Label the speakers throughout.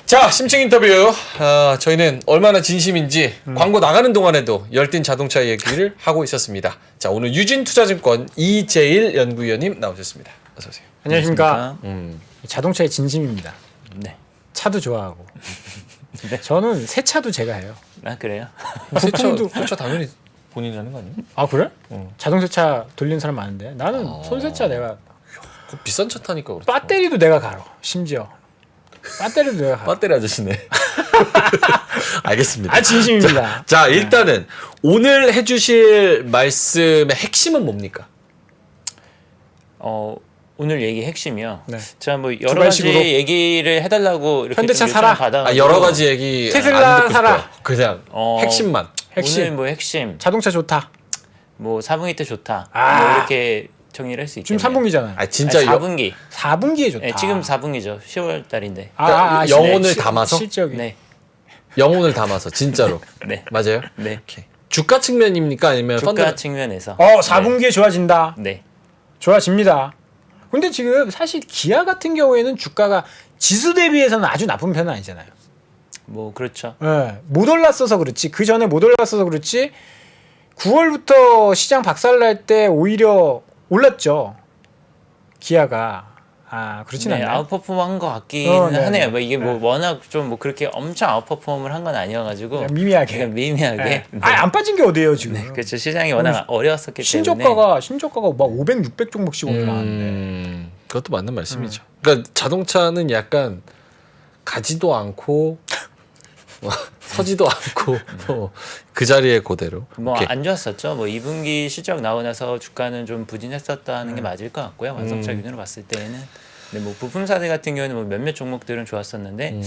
Speaker 1: 자, 심층 인터뷰. 저희는 얼마나 진심인지 광고 나가는 동안에도 열띤 자동차 얘기를 하고 있었습니다. 자, 오늘 유진투자증권 이재일 연구위원님 나오셨습니다. 어서 오세요.
Speaker 2: 안녕하십니까. 자동차의 진심입니다.
Speaker 3: 네.
Speaker 2: 차도 좋아하고. 저는 새 차도 제가 해요.
Speaker 3: 아 그래요?
Speaker 1: 세차 당연히 본인이 하는 거 아니에요?
Speaker 2: 아 그래? 자동차 돌리는 사람 많은데 나는 손세차 내가
Speaker 1: 그 비싼 차 타니까 그렇죠.
Speaker 2: 배터리도 내가 갈아. 심지어 배터리도 내가 갈아.
Speaker 1: 배터리 아저씨네. 알겠습니다.
Speaker 2: 아 진심입니다.
Speaker 1: 자, 일단은 오늘 해주실 말씀의 핵심은 뭡니까?
Speaker 3: 오늘 얘기 핵심이요.
Speaker 2: 네.
Speaker 3: 제가 뭐 여러 가지
Speaker 2: 주관식으로.
Speaker 3: 얘기를 해달라고 이렇게
Speaker 2: 현대차
Speaker 3: 좀
Speaker 2: 사라.
Speaker 3: 요청을 받아가지고
Speaker 1: 여러 가지 얘기
Speaker 2: 테슬라
Speaker 1: 안 듣고
Speaker 2: 사라.
Speaker 1: 싶어요. 그냥 핵심만.
Speaker 2: 핵심.
Speaker 3: 오늘 뭐 핵심,
Speaker 2: 자동차 좋다.
Speaker 3: 뭐 4분기 때 좋다.
Speaker 2: 아.
Speaker 3: 뭐 이렇게 정리를 할 수 있겠네요.
Speaker 2: 지금 3분기잖아요.
Speaker 1: 아, 진짜
Speaker 3: 4분기.
Speaker 2: 4분기에 좋다.
Speaker 3: 네, 지금 4분기죠. 10월 달인데.
Speaker 1: 영혼을 담아서?
Speaker 2: 실적이.
Speaker 3: 네,
Speaker 1: 영혼을 담아서 진짜로.
Speaker 3: 네,
Speaker 1: 맞아요?
Speaker 3: 네.
Speaker 1: 오케이. 주가 측면입니까? 아니면
Speaker 3: 주가
Speaker 1: 펀드?
Speaker 3: 측면에서.
Speaker 2: 4분기에 좋아진다.
Speaker 3: 네.
Speaker 2: 좋아집니다. 근데 지금 사실 기아 같은 경우에는 주가가 지수 대비해서는 아주 나쁜 편은 아니잖아요.
Speaker 3: 뭐 그렇죠.
Speaker 2: 예, 못 올랐어서 그렇지. 그 전에 못 올랐어서 그렇지. 9월부터 시장 박살날 때 오히려 올랐죠. 기아가. 그렇진
Speaker 3: 네,
Speaker 2: 않나요?
Speaker 3: 아웃퍼폼한 것 같기는
Speaker 2: 네,
Speaker 3: 하네요.
Speaker 2: 네.
Speaker 3: 뭐 이게 뭐 워낙 좀 뭐 그렇게 엄청 아웃퍼폼을 한 건 아니어가지고
Speaker 2: 그냥 미미하게.
Speaker 3: 그냥 미미하게.
Speaker 2: 예.
Speaker 3: 네.
Speaker 2: 안 빠진 게 어디예요 지금?
Speaker 3: 네, 그렇죠. 시장이 워낙 어려웠었기 때문에.
Speaker 2: 신저가가 막 500, 600 종목씩 올라왔는데.
Speaker 1: 그것도 맞는 말씀이죠. 그러니까 자동차는 약간 가지도 않고 서지도 않고 그 자리에 그대로.
Speaker 3: 뭐
Speaker 1: 오케이.
Speaker 3: 안 좋았었죠. 뭐 2분기 실적 나오고 나서 주가는 좀 부진했었다는 게 맞을 것 같고요. 완성차 기준으로 봤을 때는. 근데 뭐 부품사들 같은 경우는 뭐 몇몇 종목들은 좋았었는데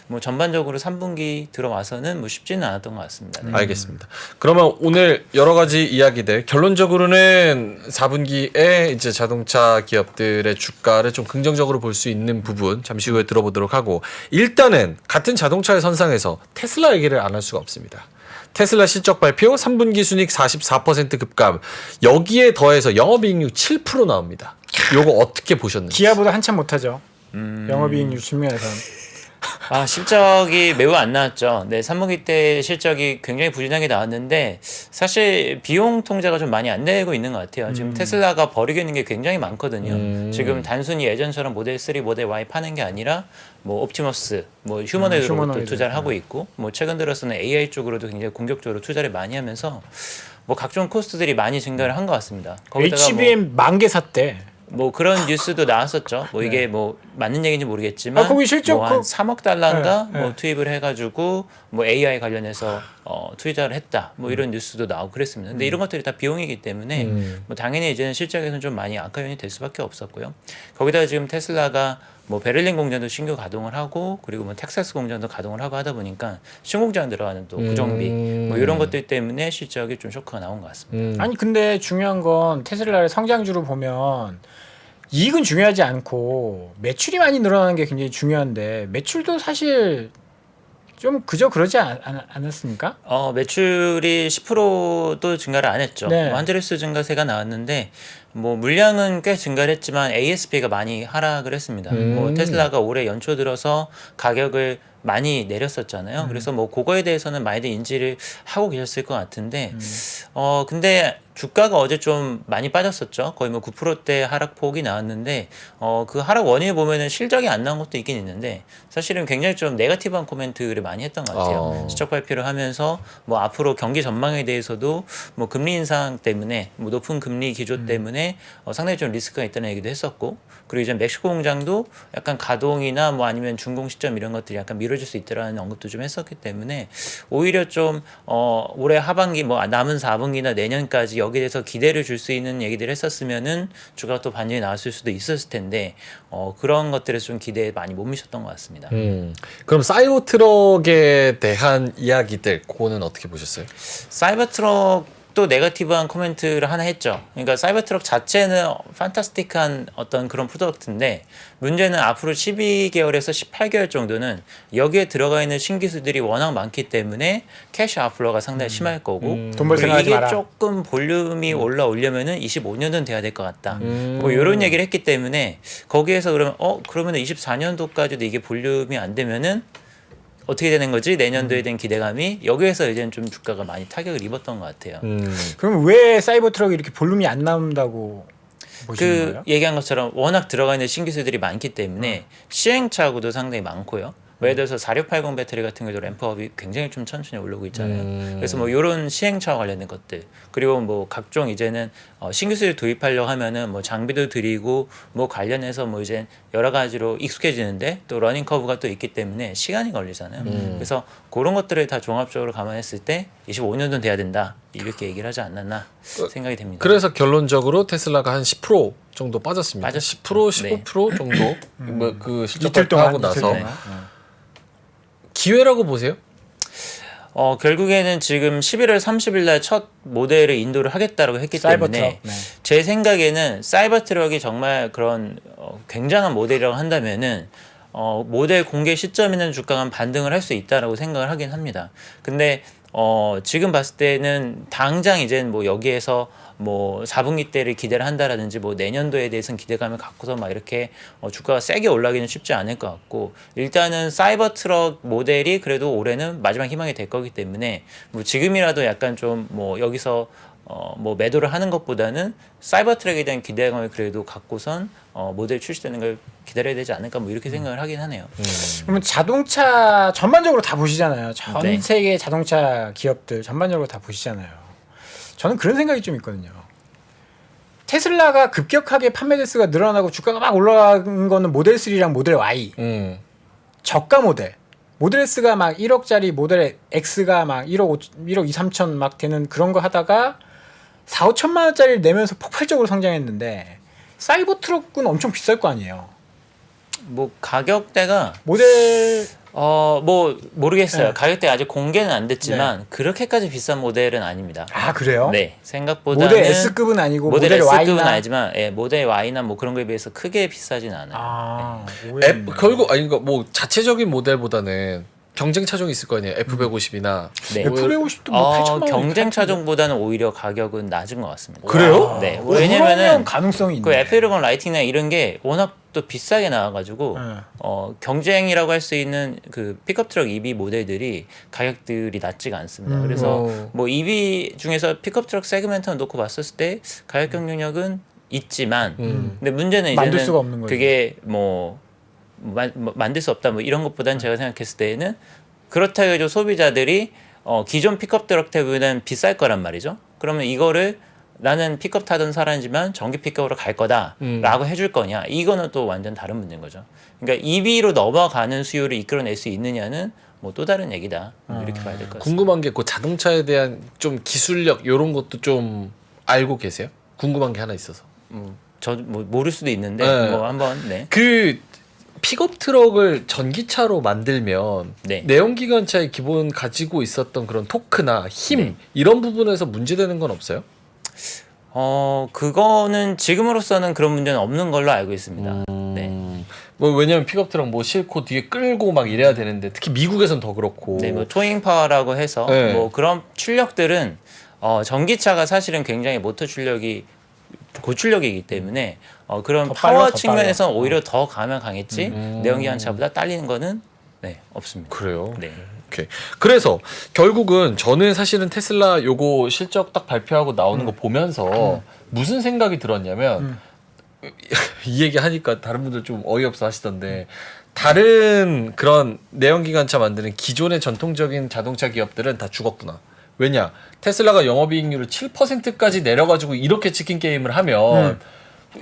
Speaker 3: 뭐 전반적으로 3분기 들어와서는 뭐 쉽지는 않았던 것 같습니다. 네.
Speaker 1: 알겠습니다. 그러면 오늘 여러 가지 이야기들 결론적으로는 4분기에 이제 자동차 기업들의 주가를 좀 긍정적으로 볼 수 있는 부분 잠시 후에 들어보도록 하고 일단은 같은 자동차의 선상에서 테슬라 얘기를 안 할 수가 없습니다. 테슬라 실적 발표 3분기 순이익 44% 급감 여기에 더해서 영업이익률 7% 나옵니다. 요거 어떻게 보셨는지.
Speaker 2: 기아보다 한참 못하죠. 영업이익률 측면에서는.
Speaker 3: 실적이 매우 안 나왔죠. 네, 3분기 때 실적이 굉장히 부진하게 나왔는데 사실 비용 통제가 좀 많이 안 되고 있는 것 같아요. 지금 테슬라가 벌이고 있는 게 굉장히 많거든요. 지금 단순히 예전처럼 모델 3, 모델 Y 파는 게 아니라 뭐 옵티머스, 뭐 휴머노이드로
Speaker 2: 휴머노이드.
Speaker 3: 투자를 하고 있고 뭐 최근 들어서는 AI 쪽으로도 굉장히 공격적으로 투자를 많이 하면서 뭐 각종 코스트들이 많이 증가를 한 것 같습니다. 거기다가
Speaker 2: HBM 만 개 샀대.
Speaker 3: 뭐 그런 뉴스도 나왔었죠. 뭐 이게 뭐 맞는 얘기인지 모르겠지만
Speaker 2: 거기 실적
Speaker 3: 뭐한 3억 달러인가
Speaker 2: 네,
Speaker 3: 뭐 투입을 해가지고 뭐 AI 관련해서 투자를 했다. 뭐 이런 뉴스도 나오고 그랬습니다. 근데 이런 것들이 다 비용이기 때문에 뭐 당연히 이제는 실적에서는 좀 많이 악화연이 될 수밖에 없었고요. 거기다가 지금 테슬라가 뭐 베를린 공장도 신규 가동을 하고 그리고 뭐 텍사스 공장도 가동을 하고 하다 보니까 신공장 들어가는 또 구정비 뭐 이런 것들 때문에 실적이 좀 쇼크가 나온 것 같습니다.
Speaker 2: 아니 근데 중요한 건 테슬라의 성장주를 보면 이익은 중요하지 않고 매출이 많이 늘어나는 게 굉장히 중요한데 매출도 사실 좀 그저 그러지 않았습니까?
Speaker 3: 매출이 10%도 증가를 안 했죠.
Speaker 2: 네.
Speaker 3: 뭐 한자릿수 증가세가 나왔는데 뭐 물량은 꽤 증가를 했지만 ASP가 많이 하락을 했습니다. 뭐 테슬라가 올해 연초 들어서 가격을 많이 내렸었잖아요. 그래서 뭐 그거에 대해서는 많이들 인지를 하고 계셨을 것 같은데 근데 주가가 어제 좀 많이 빠졌었죠. 거의 뭐 9%대 하락폭이 나왔는데 그 하락 원인을 보면은 실적이 안 나온 것도 있긴 있는데 사실은 굉장히 좀 네거티브한 코멘트를 많이 했던 것 같아요. 실적 발표를 하면서 뭐 앞으로 경기 전망에 대해서도 뭐 금리 인상 때문에 뭐 높은 금리 기조 때문에 상당히 좀 리스크가 있다는 얘기도 했었고 그리고 이제 멕시코 공장도 약간 가동이나 뭐 아니면 준공 시점 이런 것들이 약간 미뤄질 수 있다라는 언급도 좀 했었기 때문에 오히려 좀 올해 하반기 뭐 남은 4분기나 내년까지 여기에 대해서 기대를 줄 수 있는 얘기들을 했었으면은 주가가 또 반전이 나왔을 수도 있었을 텐데 그런 것들에서 좀 기대에 많이 못 미쳤던 것 같습니다.
Speaker 1: 그럼 사이버트럭에 대한 이야기들 그거는 어떻게 보셨어요?
Speaker 3: 사이버트럭 또 네거티브한 코멘트를 하나 했죠. 그러니까 사이버트럭 자체는 판타스틱한 어떤 그런 프로덕트인데 문제는 앞으로 12개월에서 18개월 정도는 여기에 들어가 있는 신기술들이 워낙 많기 때문에 캐시 아웃플로가 상당히 심할 거고
Speaker 2: 돈벌
Speaker 3: 그리고
Speaker 2: 생각하지
Speaker 3: 이게
Speaker 2: 마라.
Speaker 3: 조금 볼륨이 올라오려면은 25년은 돼야 될 것 같다. 뭐 이런 얘기를 했기 때문에 거기에서 그러면 그러면 24년도까지도 이게 볼륨이 안 되면은 어떻게 되는 거지? 내년도에 대한 기대감이 여기에서 이제는 좀 주가가 많이 타격을 입었던 것 같아요.
Speaker 2: 그럼 왜 사이버 트럭이 이렇게 볼륨이 안 나온다고 보시는
Speaker 3: 그
Speaker 2: 거예요?
Speaker 3: 얘기한 것처럼 워낙 들어가 있는 신기술들이 많기 때문에 시행착오도 상당히 많고요. 예를 들어서 4680 배터리 같은 경우도 램프업이 굉장히 좀 천천히 올라오고 있잖아요. 그래서 뭐 이런 시행착오 관련된 것들 그리고 뭐 각종 이제는 신기술을 도입하려고 하면은 뭐 장비도 들이고 뭐 관련해서 뭐 이제 여러 가지로 익숙해지는데 또 러닝 커브가 또 있기 때문에 시간이 걸리잖아요. 그래서 그런 것들을 다 종합적으로 감안했을 때 25년도는 돼야 된다 이렇게 얘기를 하지 않았나 생각이 됩니다.
Speaker 1: 그래서 결론적으로 테슬라가 한 10% 정도 빠졌습니다.
Speaker 3: 빠졌습니다.
Speaker 1: 10% 15% 정도 뭐 그 실적
Speaker 2: 이틀 동안
Speaker 1: 발표하고 나서
Speaker 2: 이틀 동안.
Speaker 1: 기회라고 보세요?
Speaker 3: 결국에는 지금 11월 30일 날 첫 모델을 인도를 하겠다라고 했기
Speaker 2: 사이버
Speaker 3: 때문에
Speaker 2: 트럭. 네.
Speaker 3: 제 생각에는 사이버 트럭이 정말 그런 굉장한 모델이라고 한다면은 모델 공개 시점에는 주가가 반등을 할 수 있다라고 생각을 하긴 합니다. 근데 지금 봤을 때는 당장 이제 뭐 여기에서 뭐 4분기 때를 기대를 한다라든지 뭐 내년도에 대해서는 기대감을 갖고서 막 이렇게 주가가 세게 올라가기는 쉽지 않을 것 같고 일단은 사이버 트럭 모델이 그래도 올해는 마지막 희망이 될 거기 때문에 뭐 지금이라도 약간 좀 뭐 여기서 뭐 매도를 하는 것보다는 사이버 트랙에 대한 기대감을 그래도 갖고선 모델 출시되는 걸 기다려야 되지 않을까 뭐 이렇게 생각을 하긴 하네요.
Speaker 2: 그러면 자동차 전반적으로 다 보시잖아요. 전
Speaker 3: 네.
Speaker 2: 세계 자동차 기업들 전반적으로 다 보시잖아요. 저는 그런 생각이 좀 있거든요. 테슬라가 급격하게 판매 대수가 늘어나고 주가가 막 올라간 거는 모델 3랑 모델 Y. 저가 모델. 모델 S가 막 1억짜리 모델 X가 막 1억 2, 3천 막 되는 그런 거 하다가 4, 5천만 원짜리를 내면서 폭발적으로 성장했는데 사이버 트럭은 엄청 비쌀 거 아니에요.
Speaker 3: 뭐 가격대가
Speaker 2: 모델
Speaker 3: 뭐 모르겠어요.
Speaker 2: 네.
Speaker 3: 가격대 아직 공개는 안 됐지만 그렇게까지 비싼 모델은 아닙니다.
Speaker 2: 아 그래요?
Speaker 3: 네, 생각보다는
Speaker 2: 모델 S급은 아니고
Speaker 3: 모델
Speaker 2: 모델
Speaker 3: S급은
Speaker 2: Y나
Speaker 3: 아니지만 모델 Y나 뭐 그런 거에 비해서 크게 비싸진 않아요.
Speaker 2: 아,
Speaker 1: 결국 아니 그러니까 뭐 자체적인 모델보다는 경쟁 차종이 있을 거 아니에요. F150이나
Speaker 3: 네.
Speaker 2: F150도 뭐 8천만 원.
Speaker 3: 경쟁 차종보다는 오히려 가격은 낮은 것 같습니다.
Speaker 1: 그래요?
Speaker 3: 네,
Speaker 2: 그러면
Speaker 3: 왜냐면은
Speaker 2: 가능성이
Speaker 3: 그
Speaker 2: 있네.
Speaker 3: F150 라이팅이나 이런 게 워낙 또 비싸게 나와가지고
Speaker 2: 네.
Speaker 3: 경쟁이라고 할 수 있는 그 픽업 트럭 EV 모델들이 가격들이 낮지가 않습니다. 그래서 뭐 EV 중에서 픽업 트럭 세그멘트만 놓고 봤었을 때 가격 경쟁력은 있지만, 근데 문제는
Speaker 2: 만들
Speaker 3: 이제는
Speaker 2: 수가 없는 거죠.
Speaker 3: 그게 만들 수 없다 뭐 이런 것보다는 제가 생각했을 때는 그렇다고 해도 소비자들이 기존 픽업 트럭 때보다는 비쌀 거란 말이죠. 그러면 이거를 나는 픽업 타던 사람이지만 전기 픽업으로 갈 거다라고 해줄 거냐, 이거는 또 완전 다른 문제인 거죠. 그러니까 EV로 넘어가는 수요를 이끌어낼 수 있느냐는 뭐 또 다른 얘기다, 이렇게 봐야 될 것 같습니다.
Speaker 1: 궁금한 게 그 자동차에 대한 좀 기술력 이런 것도 좀 알고 계세요? 궁금한 게 하나 있어서.
Speaker 3: 저 뭐 모를 수도 있는데
Speaker 1: 네.
Speaker 3: 뭐 한번 네.
Speaker 1: 그 픽업 트럭을 전기차로 만들면
Speaker 3: 네.
Speaker 1: 내연기관차에 기본 가지고 있었던 그런 토크나 힘
Speaker 3: 네.
Speaker 1: 이런 부분에서 문제되는 건 없어요?
Speaker 3: 그거는 지금으로서는 그런 문제는 없는 걸로 알고 있습니다. 네.
Speaker 1: 뭐 왜냐면 픽업 트럭 뭐 싣고 뒤에 끌고 막 이래야 되는데 특히 미국에선 더 그렇고.
Speaker 3: 네, 뭐 토잉 파워라고 해서
Speaker 1: 네.
Speaker 3: 뭐 그런 출력들은 전기차가 사실은 굉장히 모터 출력이 고출력이기 때문에 그런
Speaker 2: 더
Speaker 3: 파워
Speaker 2: 빨라, 더
Speaker 3: 측면에서는
Speaker 2: 빨라.
Speaker 3: 오히려 더 가면 강했지 내연기관차보다 딸리는 거는 없습니다.
Speaker 1: 그래요.
Speaker 3: 네.
Speaker 1: 오케이. 그래서 결국은 저는 사실은 테슬라 요거 실적 딱 발표하고 나오는 거 보면서 무슨 생각이 들었냐면 이 얘기 하니까 다른 분들 좀 어이없어 하시던데 다른 그런 내연기관차 만드는 기존의 전통적인 자동차 기업들은 다 죽었구나. 왜냐? 테슬라가 영업이익률을 7%까지 내려가지고 이렇게 치킨 게임을 하면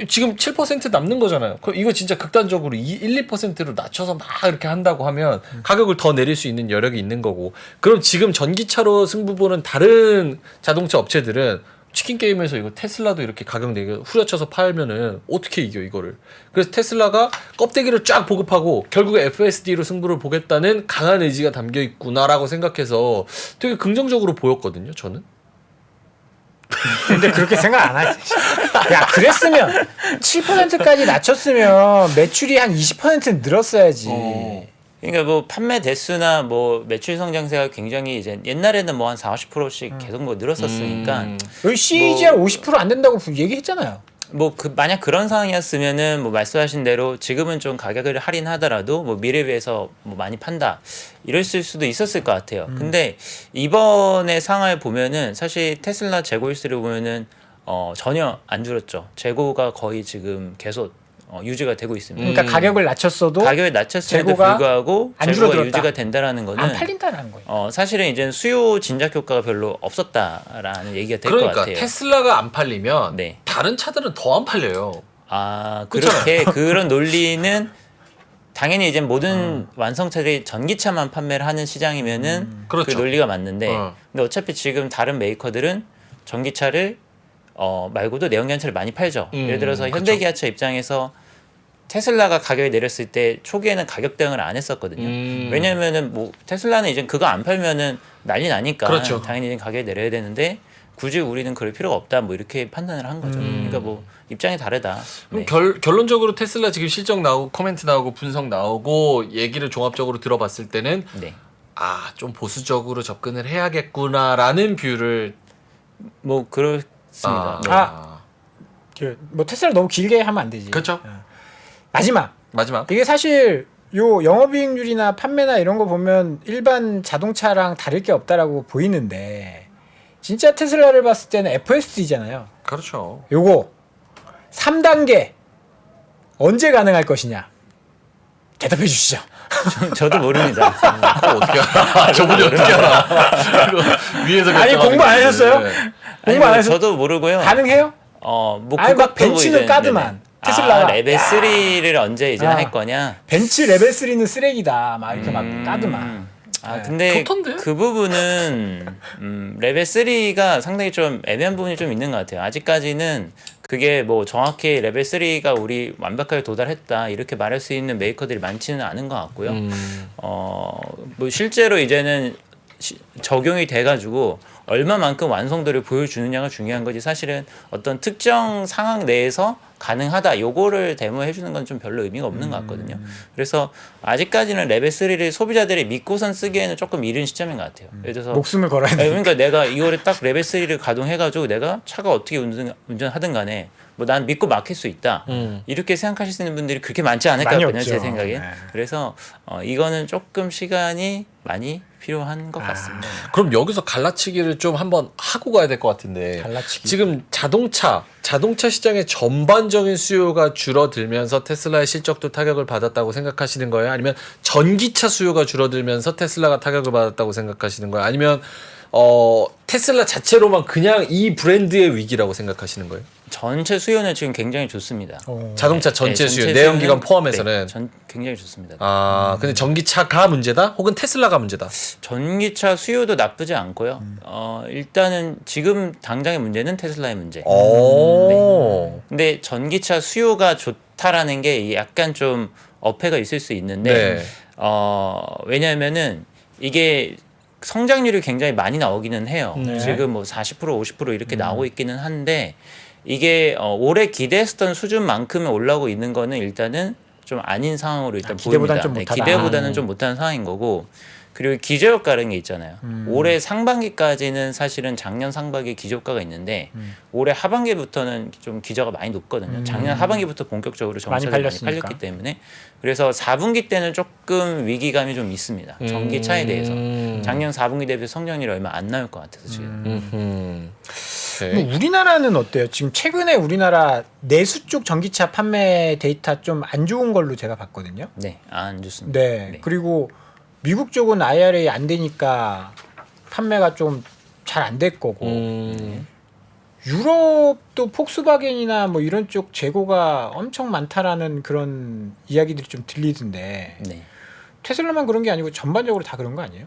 Speaker 1: 지금 7% 남는 거잖아요. 그럼 이거 진짜 극단적으로 1, 2%로 낮춰서 막 이렇게 한다고 하면 가격을 더 내릴 수 있는 여력이 있는 거고. 그럼 지금 전기차로 승부 보는 다른 자동차 업체들은 치킨 게임에서 이거 테슬라도 이렇게 가격 내게 후려쳐서 팔면은 어떻게 이겨 이거를. 그래서 테슬라가 껍데기를 쫙 보급하고 결국에 FSD로 승부를 보겠다는 강한 의지가 담겨 있구나라고 생각해서 되게 긍정적으로 보였거든요, 저는.
Speaker 2: 근데 그렇게 생각 안 하지. 야, 그랬으면 7%까지 낮췄으면 매출이 한 20% 늘었어야지.
Speaker 3: 그러니까 뭐 판매 대수나 뭐 매출 성장세가 굉장히 이제 옛날에는 뭐 한 40, 50%씩 계속 뭐 늘었었으니까
Speaker 2: 여기 CAGR 50% 안 된다고 얘기했잖아요.
Speaker 3: 뭐 만약 그런 상황이었으면은 뭐 말씀하신 대로 지금은 좀 가격을 할인하더라도 뭐 미래 비해서 뭐 많이 판다 이랬을 수도 있었을 것 같아요. 근데 이번의 상황을 보면은 사실 테슬라 재고 일수를 보면은 전혀 안 줄었죠. 재고가 거의 지금 계속 유지가 되고 있습니다.
Speaker 2: 그러니까 가격을 낮췄어도
Speaker 3: 가격을 낮췄음에도
Speaker 2: 재고가
Speaker 3: 불구하고
Speaker 2: 안
Speaker 3: 재고가
Speaker 2: 줄어들었다.
Speaker 3: 유지가 된다라는 거는
Speaker 2: 안 팔린다는 거예요.
Speaker 3: 사실은 이제 수요 진작 효과가 별로 없었다라는 얘기가 될 것
Speaker 1: 그러니까
Speaker 3: 같아요.
Speaker 1: 테슬라가 안 팔리면
Speaker 3: 네.
Speaker 1: 다른 차들은 더 안 팔려요.
Speaker 3: 그렇게 그런 논리는 당연히 이제 모든 완성차들이 전기차만 판매를 하는 시장이면은 그
Speaker 1: 그렇죠.
Speaker 3: 논리가 맞는데
Speaker 1: 어.
Speaker 3: 근데 어차피 지금 다른 메이커들은 전기차를 말고도 내연기관차를 많이 팔죠. 예를 들어서 현대기아차 입장에서 테슬라가 가격이 내렸을 때 초기에는 가격 대응을 안 했었거든요. 왜냐면은 뭐 테슬라는 이제 그거 안 팔면은 난리 나니까
Speaker 1: 그렇죠.
Speaker 3: 당연히 가격이 내려야 되는데 굳이 우리는 그럴 필요가 없다 뭐 이렇게 판단을 한 거죠. 그러니까 뭐 입장이 다르다.
Speaker 1: 그럼
Speaker 3: 네.
Speaker 1: 결론적으로 테슬라 지금 실적 나오고 코멘트 나오고 분석 나오고 얘기를 종합적으로 들어봤을 때는
Speaker 3: 네.
Speaker 1: 좀 보수적으로 접근을 해야겠구나라는 뷰를
Speaker 3: 뭐 그렇습니다. 네.
Speaker 2: 뭐 테슬라 너무 길게 하면 안 되지.
Speaker 1: 그렇죠.
Speaker 2: 마지막 이게 사실 요 영업이익률이나 판매나 이런 거 보면 일반 자동차랑 다를 게 없다라고 보이는데 진짜 테슬라를 봤을 때는 FSD잖아요.
Speaker 1: 그렇죠.
Speaker 2: 요거 3단계 언제 가능할 것이냐? 대답해 주시죠.
Speaker 3: 저도 모릅니다.
Speaker 1: 그거 어떻게 알아? 저분이 어떻게 알아? 이거 위에서
Speaker 2: 아니,
Speaker 1: 결정하는
Speaker 2: 공부 안
Speaker 1: 거지.
Speaker 2: 하셨어요?
Speaker 1: 네.
Speaker 2: 공부 안 해서
Speaker 3: 저도 모르고요.
Speaker 2: 가능해요?
Speaker 3: 뭐
Speaker 2: 아니, 막
Speaker 3: 그것도
Speaker 2: 벤츠는
Speaker 3: 이제-
Speaker 2: 까드만.
Speaker 3: 네네.
Speaker 2: 테슬라가.
Speaker 3: 레벨 3를 언제 이제
Speaker 2: 아.
Speaker 3: 할 거냐?
Speaker 2: 벤츠 레벨 3는 쓰레기다. 막 이렇게 막 까드만. 네.
Speaker 3: 근데
Speaker 1: 좋던데?
Speaker 3: 그 부분은 레벨 3가 상당히 좀 애매한 부분이 좀 있는 것 같아요. 아직까지는 그게 뭐 정확히 레벨 3가 우리 완벽하게 도달했다 이렇게 말할 수 있는 메이커들이 많지는 않은 것 같고요. 뭐 실제로 이제는 적용이 돼가지고 얼마만큼 완성도를 보여주느냐가 중요한 거지 사실은 어떤 특정 상황 내에서 가능하다 요거를 데모해 주는 건 좀 별로 의미가 없는 것 같거든요. 그래서 아직까지는 레벨 3를 소비자들이 믿고선 쓰기에는 조금 이른 시점인 것 같아요. 예를 들어서
Speaker 2: 목숨을 걸어야 돼.
Speaker 3: 그러니까 내가 이거를 딱 레벨 3를 가동해가지고 내가 차가 어떻게 운전하든 간에 뭐 난 믿고 맡길 수 있다 이렇게 생각하시는 분들이 그렇게 많지 않을 것
Speaker 2: 많이
Speaker 3: 같거든요. 제
Speaker 2: 없죠.
Speaker 3: 생각에.
Speaker 2: 네.
Speaker 3: 그래서 이거는 조금 시간이 많이 필요한 것 같습니다.
Speaker 1: 그럼 여기서 갈라치기를 좀 한번 하고 가야 될 것 같은데
Speaker 2: 갈라치기.
Speaker 1: 지금 자동차 시장의 전반적인 수요가 줄어들면서 테슬라의 실적도 타격을 받았다고 생각하시는 거예요? 아니면 전기차 수요가 줄어들면서 테슬라가 타격을 받았다고 생각하시는 거예요? 아니면 테슬라 자체로만 그냥 이 브랜드의 위기라고 생각하시는 거예요?
Speaker 3: 전체 수요는 지금 굉장히 좋습니다.
Speaker 1: 자동차 전체
Speaker 3: 네,
Speaker 1: 수요,
Speaker 3: 전체
Speaker 1: 내연기관
Speaker 3: 수요는,
Speaker 1: 포함해서는
Speaker 3: 네, 굉장히 좋습니다.
Speaker 1: 근데 전기차가 문제다? 혹은 테슬라가 문제다?
Speaker 3: 전기차 수요도 나쁘지 않고요. 일단은 지금 당장의 문제는 테슬라의 문제.
Speaker 1: 오.
Speaker 3: 근데 전기차 수요가 좋다라는 게 약간 좀 어폐가 있을 수 있는데
Speaker 1: 네.
Speaker 3: 왜냐하면은 이게 성장률이 굉장히 많이 나오기는 해요.
Speaker 2: 네.
Speaker 3: 지금 뭐 40% 50% 이렇게 나오고 있기는 한데 이게 올해 기대했던 수준만큼은 올라오고 있는 거는 일단은 좀 아닌 상황으로 일단
Speaker 2: 기대보다는
Speaker 3: 보입니다.
Speaker 2: 좀 못하다.
Speaker 3: 기대보다는 좀 못한 상황인 거고 그리고 기저효과라는 게 있잖아요. 올해 상반기까지는 사실은 작년 상반기 기저효과가 있는데 올해 하반기부터는 좀 기저가 많이 높거든요. 작년 하반기부터 본격적으로 정책이 많이
Speaker 2: 팔렸으니까.
Speaker 3: 팔렸기 때문에 그래서 4분기 때는 조금 위기감이 좀 있습니다. 전기차에 대해서 작년 4분기 대비 성장률이 얼마 안 나올 것 같아서 지금.
Speaker 1: 오케이.
Speaker 2: 뭐 우리나라는 어때요? 지금 최근에 우리나라 내수 쪽 전기차 판매 데이터 좀 안 좋은 걸로 제가 봤거든요.
Speaker 3: 네, 안 좋습니다.
Speaker 2: 네.
Speaker 3: 네.
Speaker 2: 그리고 미국 쪽은 IRA 안 되니까 판매가 좀 잘 안 될 거고 유럽도 폭스바겐이나 뭐 이런 쪽 재고가 엄청 많다라는 그런 이야기들이 좀 들리던데
Speaker 3: 네.
Speaker 2: 테슬라만 그런 게 아니고 전반적으로 다 그런 거 아니에요?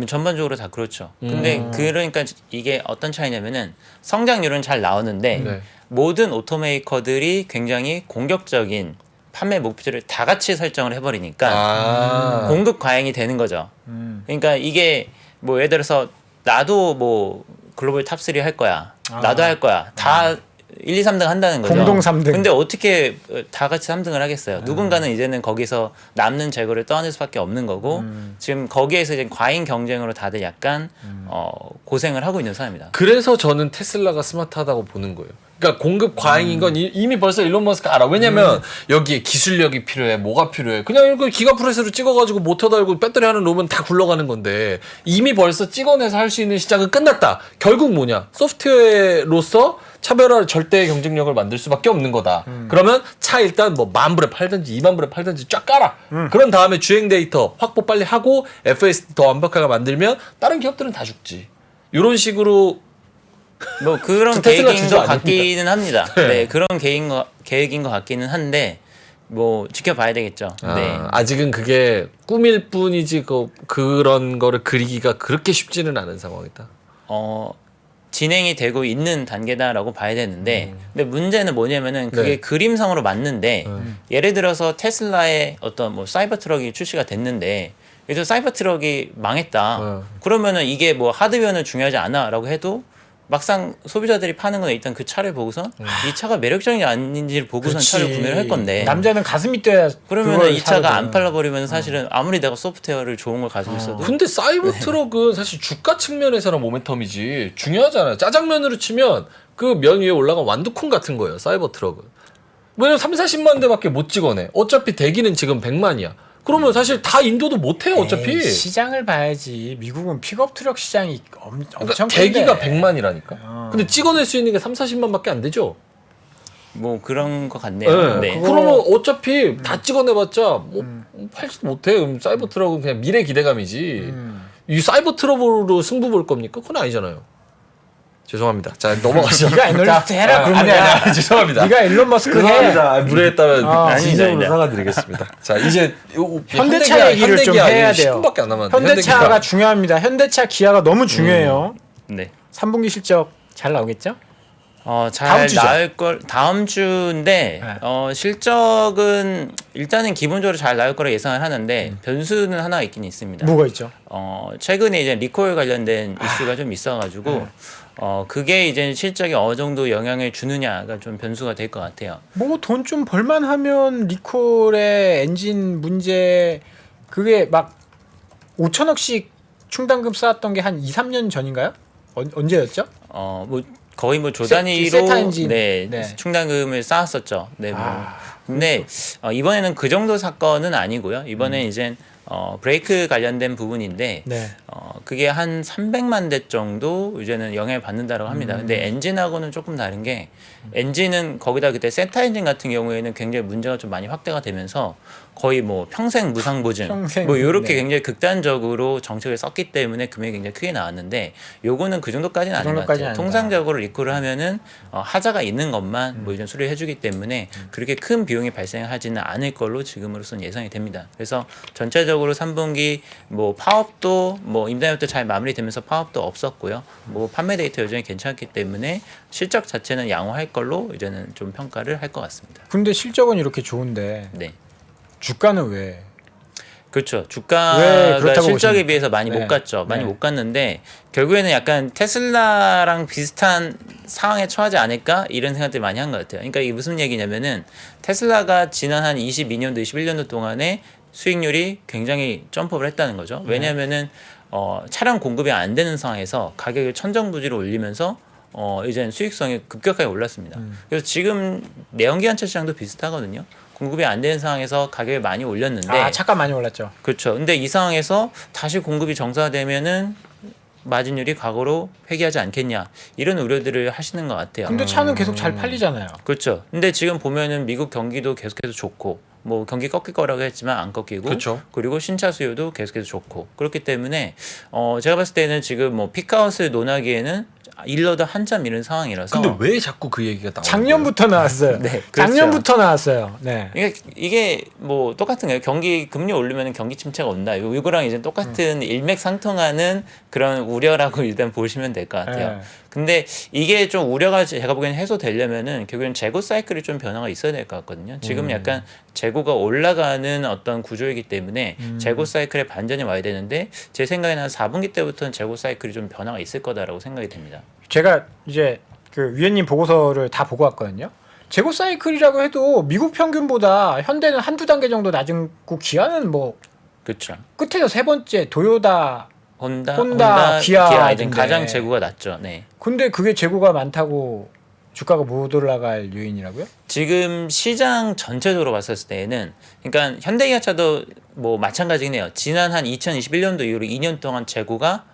Speaker 3: 전반적으로 다 그렇죠. 근데 그러니까 이게 어떤 차이냐면은 성장률은 잘 나오는데
Speaker 1: 네.
Speaker 3: 모든 오토메이커들이 굉장히 공격적인 판매 목표를 다 같이 설정을 해버리니까 공급 과잉이 되는 거죠. 그러니까 이게 뭐 예를 들어서 나도 뭐 글로벌 탑3 할 거야. 나도 할 거야. 다 1, 2, 3등 한다는 거죠.
Speaker 2: 공동 3등.
Speaker 3: 근데 어떻게 다 같이 3등을 하겠어요? 누군가는 이제는 거기서 남는 재고를 떠안을 수밖에 없는 거고 지금 거기에서 이제 과잉 경쟁으로 다들 약간 고생을 하고 있는 상황입니다.
Speaker 1: 그래서 저는 테슬라가 스마트하다고 보는 거예요. 그러니까 공급 과잉인 건 이미 벌써 일론 머스크가 알아. 왜냐면 여기에 기술력이 필요해. 뭐가 필요해. 그냥 이거 기가프레스로 찍어가지고 모터 달고 배터리 하는 놈은 다 굴러가는 건데 이미 벌써 찍어내서 할 수 있는 시장은 끝났다. 결국 뭐냐. 소프트웨어로서 차별화 절대 경쟁력을 만들 수밖에 없는 거다. 그러면 차 일단 뭐 10,000불에 팔든지 20,000불에 팔든지 쫙 깔아. 그런 다음에 주행 데이터 확보 빨리 하고 FSD 더 완벽하게 만들면 다른 기업들은 다 죽지. 이런 식으로
Speaker 3: 뭐 그런
Speaker 1: 테슬라
Speaker 3: 계획인
Speaker 1: 주저
Speaker 3: 것
Speaker 1: 아닙니다.
Speaker 3: 같기는 합니다.
Speaker 1: 네.
Speaker 3: 네, 그런 계획인 것 같기는 한데 뭐 지켜봐야 되겠죠. 네.
Speaker 1: 아직은 그게 꿈일 뿐이지 그런 거를 그리기가 그렇게 쉽지는 않은 상황이다.
Speaker 3: 진행이 되고 있는 단계다라고 봐야 되는데 근데 문제는 뭐냐면은 그게
Speaker 1: 네.
Speaker 3: 그림상으로 맞는데 예를 들어서 테슬라의 어떤 뭐 사이버 트럭이 출시가 됐는데 그래서 사이버 트럭이 망했다. 그러면은 이게 뭐 하드웨어는 중요하지 않아라고 해도 막상 소비자들이 파는 건 일단 그 차를 보고서 이 차가 매력적인지 아닌지를 보고선 차를 구매를 할 건데
Speaker 2: 남자는 가슴이 뛰어야
Speaker 3: 그러면은
Speaker 2: 그걸
Speaker 3: 이 차가
Speaker 2: 사거든.
Speaker 3: 안 팔려버리면 사실은 아무리 내가 소프트웨어를 좋은 걸 가지고 있어도
Speaker 1: 근데 사이버 트럭은 사실 주가 측면에서는 모멘텀이지 중요하잖아요. 짜장면으로 치면 그 면 위에 올라간 완두콩 같은 거예요. 사이버 트럭은. 왜냐면 30-40만 대밖에 못 찍어내. 어차피 대기는 지금 100만이야. 그러면 사실 다 인도도 못 해요. 어차피.
Speaker 2: 에이, 시장을 봐야지. 미국은 픽업 트럭 시장이 엄청
Speaker 1: 그러니까
Speaker 2: 큰데.
Speaker 1: 대기가 100만이라니까. 근데 찍어낼 수 있는 게 30-40만밖에 안 되죠.
Speaker 3: 뭐 그런 것 같네요. 네.
Speaker 1: 그러면 어차피 다 찍어내봤자 뭐 팔지도 못해. 사이버 트럭은 그냥 미래 기대감이지. 이 사이버 트럭으로 승부 볼 겁니까? 그건 아니잖아요. 죄송합니다. 자 넘어가시죠.
Speaker 2: 네가 애널리스트 해라. 그러면
Speaker 1: 아니 죄송합니다.
Speaker 2: 네가 일론 머스크 해.
Speaker 1: 죄송합니다. 무례했다면 진심으로
Speaker 3: 아니다.
Speaker 1: 사과드리겠습니다. 자 이제
Speaker 2: 현대차 얘기를 좀 해야 돼요.
Speaker 1: 10분밖에 안 남았는데
Speaker 2: 현대차가 중요합니다. 현대차, 기아가 너무 중요해요.
Speaker 3: 네.
Speaker 2: 3분기 실적 잘 나오겠죠? 다음
Speaker 3: 잘
Speaker 2: 주죠.
Speaker 3: 나올 걸 다음 주인데
Speaker 2: 네.
Speaker 3: 실적은 일단은 기본적으로 잘 나올 거라 예상을 하는데 변수는 하나 있긴 있습니다.
Speaker 2: 뭐가 있죠?
Speaker 3: 최근에 이제 리콜 관련된 이슈가 좀 있어가지고 그게 이제 실적에 어느 정도 영향을 주느냐가 좀 변수가 될 것 같아요.
Speaker 2: 뭐 돈 좀 벌만하면 리콜의 엔진 문제 그게 막 5천억씩 충당금 쌓았던 게 한 2, 3년 전인가요? 언제였죠?
Speaker 3: 뭐 거의 뭐
Speaker 2: 세타
Speaker 3: 조단위로
Speaker 2: 엔진.
Speaker 3: 네,
Speaker 2: 네.
Speaker 3: 충당금을 쌓았었죠. 네, 뭐. 근데 이번에는 그 정도 사건은 아니고요. 이번에 이제 브레이크 관련된 부분인데
Speaker 2: 네.
Speaker 3: 그게 한 300만 대 정도 이제는 영향을 받는다고 합니다. 근데 엔진하고는 조금 다른 게 엔진은 거기다 그때 세타 엔진 같은 경우에는 굉장히 문제가 좀 많이 확대가 되면서 거의 뭐 평생 무상 보증
Speaker 2: 평생,
Speaker 3: 뭐 이렇게
Speaker 2: 네.
Speaker 3: 굉장히 극단적으로 정책을 썼기 때문에 금액이 굉장히 크게 나왔는데 요거는 그 정도까지는 아닌 것
Speaker 2: 정도까지는
Speaker 3: 같아요.
Speaker 2: 아니다.
Speaker 3: 통상적으로 리콜을 하면은 하자가 있는 것만 뭐 이런 수리를 해주기 때문에 그렇게 큰 비용이 발생하지는 않을 걸로 지금으로서는 예상이 됩니다. 그래서 전체적으로 3분기 뭐 파업도 뭐 임대료도 잘 마무리되면서 파업도 없었고요. 뭐 판매 데이터 여전히 괜찮기 때문에 실적 자체는 양호할 걸로 이제는 좀 평가를 할 것 같습니다.
Speaker 2: 근데 실적은 이렇게 좋은데
Speaker 3: 네.
Speaker 2: 주가는 왜?
Speaker 3: 그렇죠.
Speaker 2: 왜
Speaker 3: 주가가
Speaker 2: 그렇다고
Speaker 3: 실적에
Speaker 2: 보십니까?
Speaker 3: 비해서 많이
Speaker 2: 네.
Speaker 3: 못 갔죠. 많이
Speaker 2: 네.
Speaker 3: 못 갔는데 결국에는 약간 테슬라랑 비슷한 상황에 처하지 않을까 이런 생각들을 많이 한 것 같아요. 그러니까 이게 무슨 얘기냐면은 테슬라가 지난 한 22년도, 21년도 동안에 수익률이 굉장히 점프를 했다는 거죠. 왜냐하면은 차량 공급이 안 되는 상황에서 가격을 천정부지로 올리면서 이제는 수익성이 급격하게 올랐습니다. 그래서 지금 내연기관차 시장도 비슷하거든요. 공급이 안 되는 상황에서 가격을 많이 올렸는데
Speaker 2: 차가 많이 올랐죠.
Speaker 3: 그렇죠. 근데 이 상황에서 다시 공급이 정상화되면은 마진율이 과거로 회귀하지 않겠냐 이런 우려들을 하시는 것 같아요.
Speaker 2: 근데 차는 계속 잘 팔리잖아요.
Speaker 3: 그렇죠. 근데 지금 보면은 미국 경기도 계속해서 좋고 뭐 경기 꺾일 거라고 했지만 안 꺾이고
Speaker 1: 그쵸.
Speaker 3: 그리고 신차 수요도 계속해서 좋고 그렇기 때문에 제가 봤을 때는 지금 뭐 피크아웃을 논하기에는 일러도 한참 이른 상황이라서
Speaker 1: 근데 왜 자꾸 그 얘기가 나오는
Speaker 2: 작년부터 나왔어요.
Speaker 3: 네, 그렇죠.
Speaker 2: 작년부터 나왔어요. 네.
Speaker 3: 이게 뭐 똑같은 거예요. 경기 금리 올리면 경기 침체가 온다. 이거랑 이제 똑같은 일맥상통하는 그런 우려라고 일단 보시면 될 것 같아요.
Speaker 2: 네.
Speaker 3: 근데 이게 좀 우려가 제가 보기에는 해소되려면은 결국엔 재고 사이클이 좀 변화가 있어야 될 것 같거든요. 지금 약간 재고가 올라가는 어떤 구조이기 때문에 재고 사이클의 반전이 와야 되는데 제 생각에는 한 4분기 때부터는 재고 사이클이 좀 변화가 있을 거다라고 생각이 됩니다.
Speaker 2: 제가 이제 그 위원님 보고서를 다 보고 왔거든요. 재고 사이클이라고 해도 미국 평균보다 현대는 한두 단계 정도 낮고 기아는 뭐
Speaker 3: 그렇죠.
Speaker 2: 끝에서 세 번째 도요타
Speaker 3: 혼다,
Speaker 2: 기아
Speaker 3: 이제
Speaker 2: 같은데.
Speaker 3: 가장 재고가 낮죠. 네.
Speaker 2: 근데 그게 재고가 많다고 주가가 못 올라갈 요인이라고요?
Speaker 3: 지금 시장 전체적으로 봤을 때에는 그러니까 현대기아차도 뭐 마찬가지긴 해요. 지난 한 2021년도 이후로 2년 동안 재고가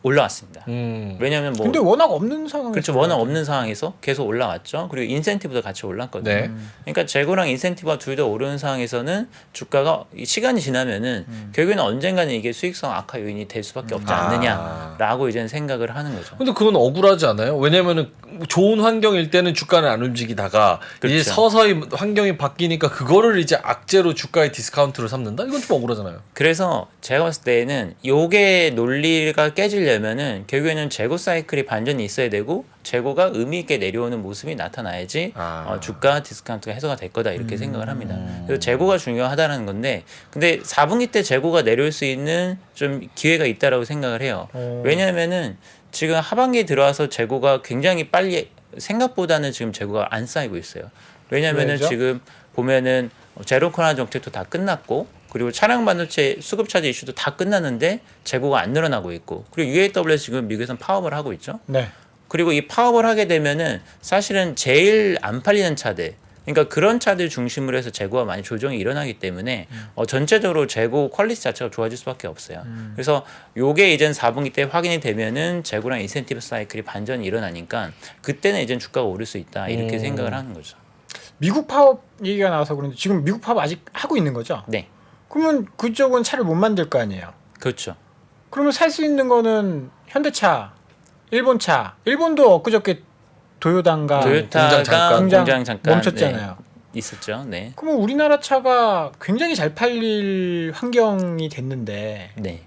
Speaker 3: 올라왔습니다. 왜냐하면 뭐
Speaker 2: 근데 워낙 없는 상황이
Speaker 3: 그렇죠. 워낙 없는 상황에서 계속 올라왔죠. 그리고 인센티브도 같이 올랐거든요.
Speaker 1: 네.
Speaker 3: 그러니까 재고랑 인센티브가 둘 다 오르는 상황에서는 주가가 시간이 지나면은 결국에는 언젠가는 이게 수익성 악화 요인이 될 수밖에 없지 않느냐라고 이제는 생각을 하는 거죠.
Speaker 1: 근데 그건 억울하지 않아요? 왜냐면은 좋은 환경일 때는 주가는 안 움직이다가 이제
Speaker 3: 그렇죠.
Speaker 1: 서서히 환경이 바뀌니까 그거를 이제 악재로 주가의 디스카운트로 삼는다? 이건 좀 억울하잖아요.
Speaker 3: 그래서 제가 봤을 때는 요게 논리가 깨지려면은 결국에는 재고 사이클이 반전이 있어야 되고 재고가 의미 있게 내려오는 모습이 나타나야지 주가 디스카운트가 해소가 될 거다 이렇게 생각을 합니다. 그래서 재고가 중요하다는 건데 근데 4분기 때 재고가 내려올 수 있는 좀 기회가 있다라고 생각을 해요. 왜냐하면은 지금 하반기에 들어와서 재고가 굉장히 빨리 생각보다는 지금 재고가 안 쌓이고 있어요. 왜냐하면은
Speaker 2: 왜죠?
Speaker 3: 지금 보면은 제로 코로나 정책도 다 끝났고 그리고 차량 반도체 수급 차질 이슈도 다 끝났는데 재고가 안 늘어나고 있고 그리고 UAW에서 지금 미국에서는 파업을 하고 있죠.
Speaker 2: 네.
Speaker 3: 그리고 이 파업을 하게 되면은 사실은 제일 안 팔리는 차들 그러니까 그런 차들 중심으로 해서 재고가 많이 조정이 일어나기 때문에 전체적으로 재고 퀄리티 자체가 좋아질 수밖에 없어요. 그래서 요게 이제 4분기 때 확인이 되면은 재고랑 인센티브 사이클이 반전이 일어나니까 그때는 이제 주가가 오를 수 있다 이렇게 생각을 하는 거죠.
Speaker 2: 미국 파업 얘기가 나와서 그런데 지금 미국 파업 아직 하고 있는 거죠?
Speaker 3: 네,
Speaker 2: 그러면 그쪽은 차를 못 만들 거 아니에요?
Speaker 3: 그렇죠.
Speaker 2: 그러면 살 수 있는 거는 현대차, 일본차. 일본도 엊그저께 도요타가
Speaker 3: 토요타가
Speaker 1: 공장
Speaker 3: 공장 잠깐
Speaker 2: 멈췄잖아요.
Speaker 3: 네, 있었죠. 네,
Speaker 2: 그러면 우리나라 차가 굉장히 잘 팔릴 환경이 됐는데
Speaker 3: 네.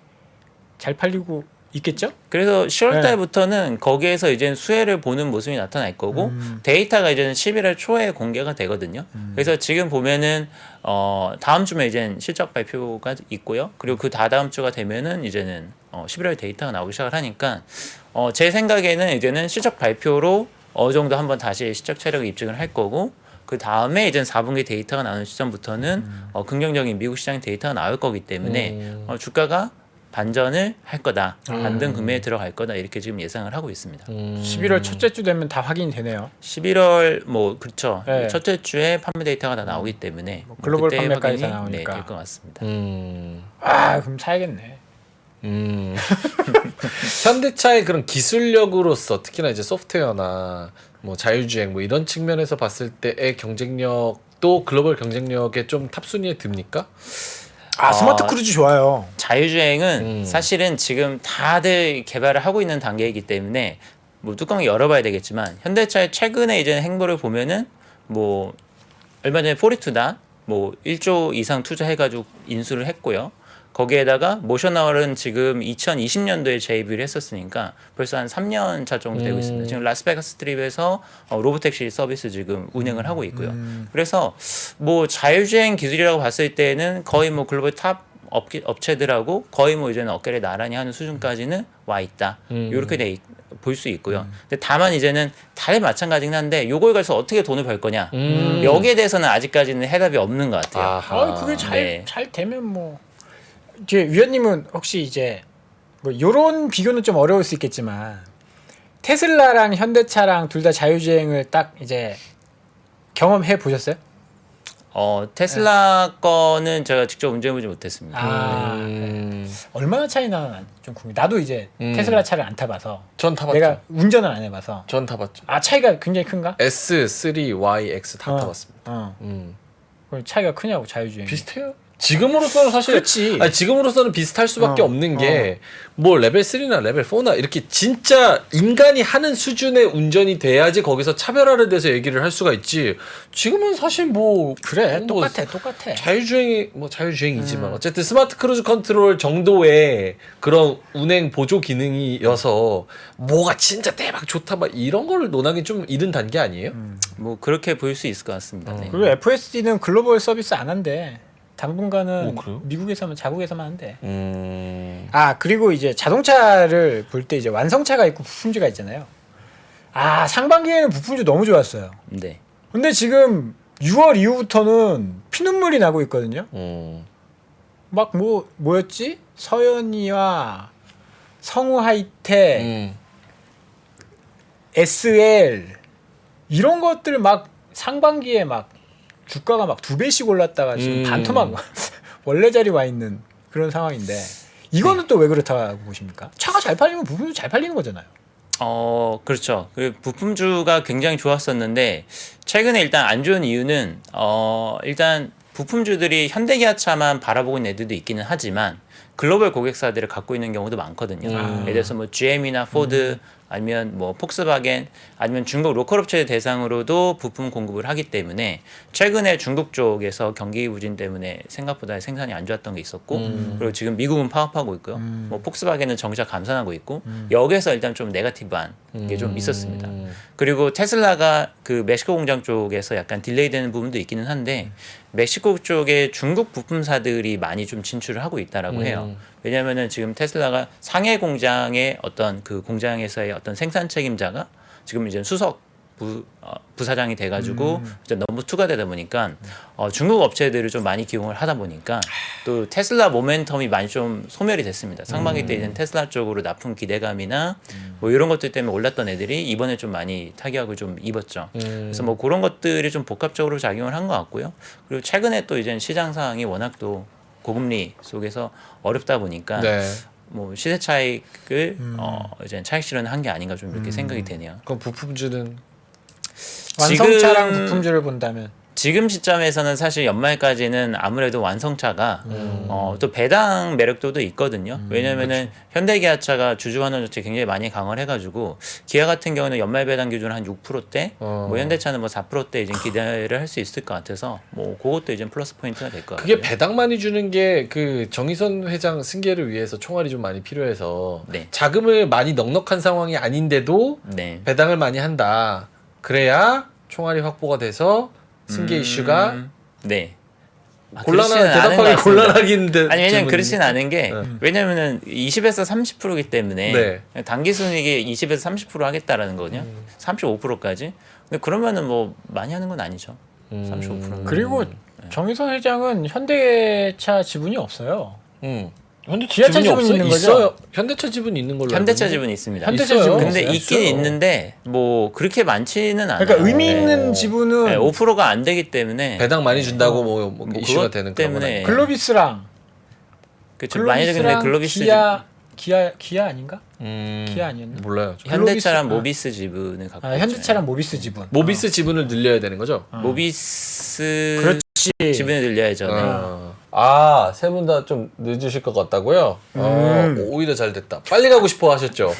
Speaker 2: 잘 팔리고 있겠죠?
Speaker 3: 그래서 10월
Speaker 2: 네.
Speaker 3: 달부터는 거기에서 이제 수혜를 보는 모습이 나타날 거고 데이터가 이제는 11월 초에 공개가 되거든요. 그래서 지금 보면은 다음 주면 이제 실적 발표가 있고요. 그리고 그 다다음 주가 되면은 이제는 11월 데이터가 나오기 시작을 하니까 제 생각에는 이제는 실적 발표로 어느 정도 한번 다시 실적 체력을 입증을 할 거고 그 다음에 이제 4분기 데이터가 나오는 시점부터는 긍정적인 미국 시장 데이터가 나올 거기 때문에 주가가 반전을 할 거다. 반등 구매에 들어갈 거다. 이렇게 지금 예상을 하고 있습니다.
Speaker 2: 11월 첫째 주 되면 다 확인이 되네요.
Speaker 3: 11월 뭐 그렇죠.
Speaker 2: 네.
Speaker 3: 첫째 주에 판매 데이터가 다 나오기 때문에
Speaker 2: 글로벌
Speaker 3: 그때
Speaker 2: 판매까지 다
Speaker 3: 확인이
Speaker 2: 나오니까.
Speaker 3: 될 것 같습니다.
Speaker 2: 아 그럼 사야겠네.
Speaker 1: 현대차의 그런 기술력으로서 특히나 이제 소프트웨어나 뭐 자율주행 뭐 이런 측면에서 봤을 때의 경쟁력도 글로벌 경쟁력에 좀 탑순위에 듭니까?
Speaker 2: 스마트 크루즈 좋아요.
Speaker 3: 자율주행은 사실은 지금 다들 개발을 하고 있는 단계이기 때문에 뭐 뚜껑을 열어봐야 되겠지만 현대차의 최근에 이제 행보를 보면은 뭐 얼마 전에 포리투다 뭐 1조 이상 투자해가지고 인수를 했고요. 거기에다가 모셔나월은 지금 2020년도에 재입을 했었으니까 벌써 한 3년 차 정도 되고 있습니다. 지금 라스베가스 스트립에서 로보택시 서비스 지금 운영을 하고 있고요. 그래서 뭐 자율주행 기술이라고 봤을 때는 거의 뭐 글로벌 탑 업체들하고 거의 뭐 이제는 어깨를 나란히 하는 수준까지는 와 있다. 이렇게 볼 수 있고요. 근데 다만 이제는 다들 마찬가지긴 한데 요걸 가서 어떻게 돈을 벌 거냐. 여기에 대해서는 아직까지는 해답이 없는 것 같아요.
Speaker 1: 아하.
Speaker 2: 그게
Speaker 3: 네.
Speaker 2: 잘 되면 뭐 이제 위원님은 혹시 이제 뭐 요런 비교는 좀 어려울 수 있겠지만 테슬라랑 현대차랑 둘 다 자율주행을 딱 이제 경험해 보셨어요?
Speaker 3: 테슬라 거는 제가 직접 운전해보지 못했습니다.
Speaker 2: 얼마나 차이나 좀 궁금해. 나도 이제 테슬라 차를 안 타봐서
Speaker 1: 전 타봤죠.
Speaker 2: 내가 운전을 안 해봐서
Speaker 1: 전 타봤죠.
Speaker 2: 차이가 굉장히 큰가?
Speaker 1: S3, Y, X 다 타봤습니다.
Speaker 2: 그럼 차이가 크냐고 자율주행.
Speaker 1: 비슷해요. 지금으로서는 사실
Speaker 2: 그렇지.
Speaker 1: 지금으로서는 비슷할 수밖에 없는 게 뭐 레벨 3나 레벨 4나 이렇게 진짜 인간이 하는 수준의 운전이 돼야지 거기서 차별화를 돼서 얘기를 할 수가 있지. 지금은 사실 뭐
Speaker 2: 그래
Speaker 1: 뭐
Speaker 2: 똑같아.
Speaker 1: 자율주행이 뭐 자율주행이지만 어쨌든 스마트 크루즈 컨트롤 정도의 그런 운행 보조 기능이어서 뭐가 진짜 대박 좋다 막 이런 걸 논하기 좀 이른 단계 아니에요?
Speaker 3: 뭐 그렇게 보일 수 있을 것 같습니다. 네.
Speaker 2: 그리고 FSD는 글로벌 서비스 안 한대. 당분간은
Speaker 1: 그래요?
Speaker 2: 미국에서만 자국에서만 한대.
Speaker 1: 음.
Speaker 2: 그리고 이제 자동차를 볼 때 이제 완성차가 있고 부품지가 있잖아요. 상반기에는 부품주 너무 좋았어요.
Speaker 3: 네.
Speaker 2: 근데 지금 6월 이후부터는 피눈물이 나고 있거든요. 막 뭐였지? 서현이와 성우 하이텍, SL 이런 것들 막 상반기에 막 주가가 막 2배씩 올랐다가 지금 반토막 원래 자리 와 있는 그런 상황인데 이거는 또 왜 그렇다고 보십니까? 차가 잘 팔리면 부품도 잘 팔리는 거잖아요.
Speaker 3: 그렇죠. 그 부품주가 굉장히 좋았었는데 최근에 일단 안 좋은 이유는 일단 부품주들이 현대기아차만 바라보고 있는 애들도 있기는 하지만 글로벌 고객사들을 갖고 있는 경우도 많거든요. 예를 들어서 뭐 GM이나 포드 아니면 뭐 폭스바겐 아니면 중국 로컬 업체 대상으로도 부품 공급을 하기 때문에 최근에 중국 쪽에서 경기 부진 때문에 생각보다 생산이 안 좋았던 게 있었고 그리고 지금 미국은 파업하고 있고요. 뭐 폭스바겐은 정작 감산하고 있고 여기에서 일단 좀 네거티브한 게 좀 있었습니다. 그리고 테슬라가 그 멕시코 공장 쪽에서 약간 딜레이되는 부분도 있기는 한데 멕시코 쪽에 중국 부품사들이 많이 좀 진출을 하고 있다라고 해요. 왜냐하면은 지금 테슬라가 상해 공장의 어떤 그 공장에서의 어떤 생산 책임자가 지금 이제 수석 부사장이 돼가지고 이제 넘버 2가 되다 보니까 중국 업체들을 좀 많이 기용을 하다 보니까 또 테슬라 모멘텀이 많이 좀 소멸이 됐습니다. 상반기 때 이제 테슬라 쪽으로 높은 기대감이나 뭐 이런 것들 때문에 올랐던 애들이 이번에 좀 많이 타격을 좀 입었죠. 그래서 뭐 그런 것들이 좀 복합적으로 작용을 한 것 같고요. 그리고 최근에 또 이제 시장 상황이 워낙 또 고금리 속에서 어렵다 보니까 뭐 시세 차익을 이제 차익 실현을 한 게 아닌가 좀 이렇게 생각이 되네요.
Speaker 1: 그럼 부품주는
Speaker 2: 완성차랑 부품주를 본다면
Speaker 3: 지금 시점에서는 사실 연말까지는 아무래도 완성차가 또 배당 매력도도 있거든요. 왜냐면은 현대기아차가 주주환원 조치 굉장히 많이 강화를 해가지고 기아 같은 경우는 연말 배당 기준 한 6%대, 뭐 현대차는 뭐 4%대 이제 기대를 할 수 있을 것 같아서 뭐 그것도 이제 플러스 포인트가 될 것 같아요.
Speaker 1: 그게 배당 많이 주는 게 그 정의선 회장 승계를 위해서 총알이 좀 많이 필요해서 자금을 많이 넉넉한 상황이 아닌데도 배당을 많이 한다. 그래야 총알이 확보가 돼서 승계 이슈가 대답하기 곤란하긴데
Speaker 3: 아니 왜냐면 그렇진 않은 게 왜냐면은 20에서 30%이기 때문에 단기 순이익이 20에서 30% 하겠다라는 거거든요. 35%까지. 근데 그러면은 뭐 많이 하는 건 아니죠. 35%.
Speaker 2: 그리고 정의선 회장은 현대차 지분이 없어요.
Speaker 1: 현대차 지분이 있는 거죠? 있어요. 현대차 지분이 있는 걸로.
Speaker 3: 현대차 지분이 있습니다.
Speaker 2: 현대차 지분
Speaker 3: 근데 있긴 있는데 뭐 그렇게 많지는 않아요.
Speaker 2: 그러니까 의미 있는 지분은
Speaker 3: 5%가 안 되기 때문에
Speaker 1: 배당 많이 준다고 뭐 이슈가 되는
Speaker 3: 때문에
Speaker 2: 글로비스랑
Speaker 3: 그렇죠. 많이 근데 글로비스
Speaker 2: 기아 아닌가? 기아 아니었나?
Speaker 1: 몰라요.
Speaker 3: 현대차랑 모비스 지분을 갖고
Speaker 2: 현대차랑 모비스 지분.
Speaker 1: 모비스 지분을 늘려야 되는 거죠?
Speaker 3: 모비스
Speaker 2: 그렇지.
Speaker 3: 지분을 늘려야죠.
Speaker 1: 세 분 다 좀 늦으실 것 같다고요? 오히려 잘 됐다. 빨리 가고 싶어 하셨죠?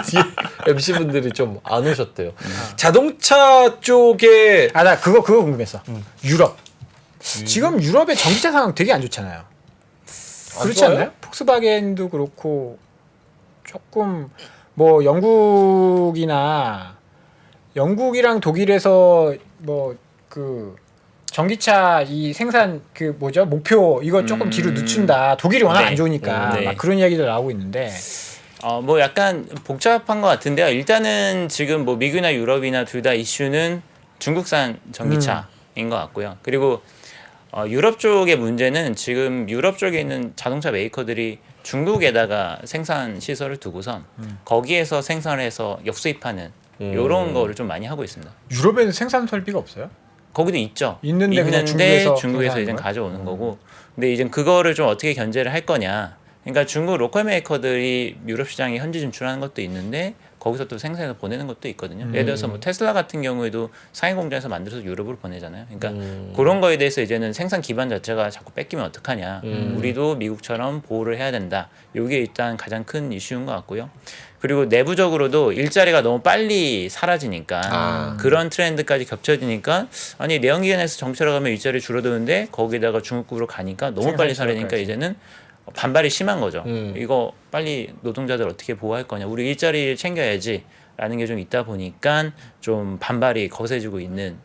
Speaker 1: 뒤에 MC분들이 좀 안 오셨대요. 자동차 쪽에
Speaker 2: 나 그거 궁금했어. 유럽. 지금 유럽의 전기차 상황 되게 안 좋잖아요. 그렇지
Speaker 1: 좋아요?
Speaker 2: 않나요? 폭스바겐도 그렇고 조금 뭐 영국이랑 독일에서 뭐 그 전기차 이 생산 그 뭐죠 목표 이거 조금 뒤로 늦춘다. 독일이 워낙 안 좋으니까 막 그런 이야기들 나오고 있는데
Speaker 3: 뭐 약간 복잡한 것 같은데요. 일단은 지금 뭐 미국이나 유럽이나 둘 다 이슈는 중국산 전기차인 것 같고요. 그리고 유럽 쪽의 문제는 지금 유럽 쪽에 있는 자동차 메이커들이 중국에다가 생산 시설을 두고선 거기에서 생산을 해서 역수입하는 이런 거를 좀 많이 하고 있습니다.
Speaker 2: 유럽에는 생산 설비가 없어요?
Speaker 3: 거기도 있죠.
Speaker 2: 있는데
Speaker 3: 중국에서 이제 가져오는 거고. 근데 이제 그거를 좀 어떻게 견제를 할 거냐. 그러니까 중국 로컬 메이커들이 유럽 시장에 현지 진출하는 것도 있는데 거기서 또 생산해서 보내는 것도 있거든요. 예를 들어서 뭐 테슬라 같은 경우에도 상해 공장에서 만들어서 유럽으로 보내잖아요. 그러니까 그런 거에 대해서 이제는 생산 기반 자체가 자꾸 뺏기면 어떡하냐. 우리도 미국처럼 보호를 해야 된다. 이게 일단 가장 큰 이슈인 것 같고요. 그리고 내부적으로도 일자리가 너무 빨리 사라지니까 그런 트렌드까지 겹쳐지니까 아니 내연기관에서 정체로 가면 일자리 줄어드는데 거기다가 중국으로 가니까 너무 빨리 사라지니까 이제는 반발이 심한 거죠. 이거 빨리 노동자들 어떻게 보호할 거냐. 우리 일자리를 챙겨야지 라는 게 좀 있다 보니까 좀 반발이 거세지고 있는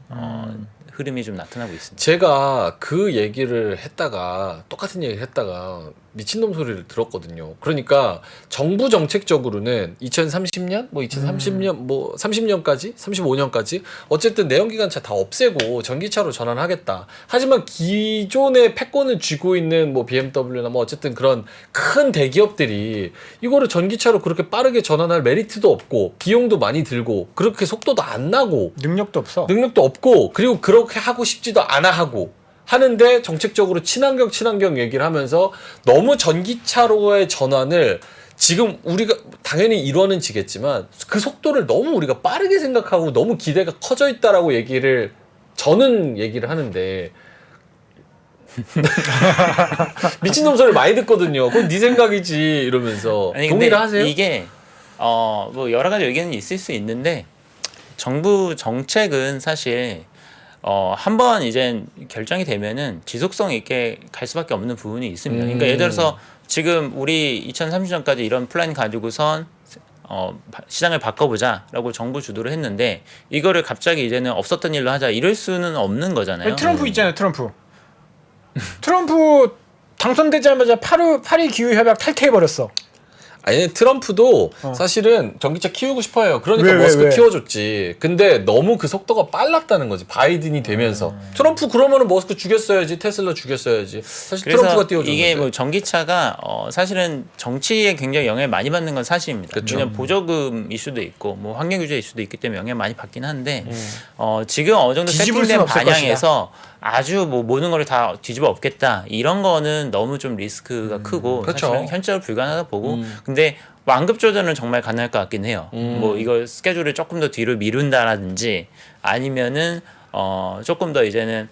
Speaker 3: 흐름이 좀 나타나고 있습니다.
Speaker 1: 제가 그 얘기를 했다가 똑같은 얘기를 했다가 미친놈 소리를 들었거든요. 그러니까 정부 정책적으로는 2030년, 뭐 2030년, 뭐 30년까지, 35년까지 어쨌든 내연기관차 다 없애고 전기차로 전환하겠다. 하지만 기존의 패권을 쥐고 있는 뭐 BMW나 뭐 어쨌든 그런 큰 대기업들이 이거를 전기차로 그렇게 빠르게 전환할 메리트도 없고 비용도 많이 들고 그렇게 속도도 안 나고
Speaker 2: 능력도 없어.
Speaker 1: 능력도 없고 그리고 그렇게 하고 싶지도 않아 하고 하는데 정책적으로 친환경 얘기를 하면서 너무 전기차로의 전환을 지금 우리가 당연히 이뤄는 지겠지만 그 속도를 너무 우리가 빠르게 생각하고 너무 기대가 커져 있다라고 저는 얘기를 하는데 미친놈 소리를 많이 듣거든요. 그건 네 생각이지 이러면서
Speaker 3: 아니,
Speaker 1: 동의를
Speaker 3: 근데
Speaker 1: 하세요?
Speaker 3: 이게 뭐 여러 가지 의견이 있을 수 있는데 정부 정책은 사실 한번 이제 결정이 되면은 지속성 있게 갈 수밖에 없는 부분이 있습니다. 그러니까 예를 들어서 지금 우리 2030년까지 이런 플랜 가지고선 시장을 바꿔보자라고 정부 주도를 했는데 이거를 갑자기 이제는 없었던 일로 하자 이럴 수는 없는 거잖아요.
Speaker 2: 트럼프 있잖아요. 트럼프 당선되자마자 파리 기후 협약 탈퇴해버렸어.
Speaker 1: 아니 트럼프도 사실은 전기차 키우고 싶어요. 그러니까
Speaker 2: 왜?
Speaker 1: 머스크 키워줬지. 근데 너무 그 속도가 빨랐다는 거지. 바이든이 되면서 트럼프 그러면은 머스크 죽였어야지. 테슬라 죽였어야지. 사실
Speaker 3: 그래서
Speaker 1: 트럼프가 띄워줬는데.
Speaker 3: 이게 뭐 전기차가 사실은 정치에 굉장히 영향을 많이 받는 건 사실입니다.
Speaker 1: 그쵸.
Speaker 3: 왜냐면 보조금 이슈도 있고 뭐 환경 규제 이슈도 있기 때문에 영향을 많이 받긴 한데 지금 어느 정도
Speaker 2: 뒤집을 수는
Speaker 3: 세팅된
Speaker 2: 없을
Speaker 3: 방향에서 아주 뭐 모든 걸 다 뒤집어 엎겠다 이런 거는 너무 좀 리스크가 크고
Speaker 1: 그쵸.
Speaker 3: 사실은 현실적으로 불가능하다 보고 근데 완급 조절은 정말 가능할 것 같긴 해요. 뭐 이걸 스케줄을 조금 더 뒤로 미룬다라든지 아니면은 조금 더 이제는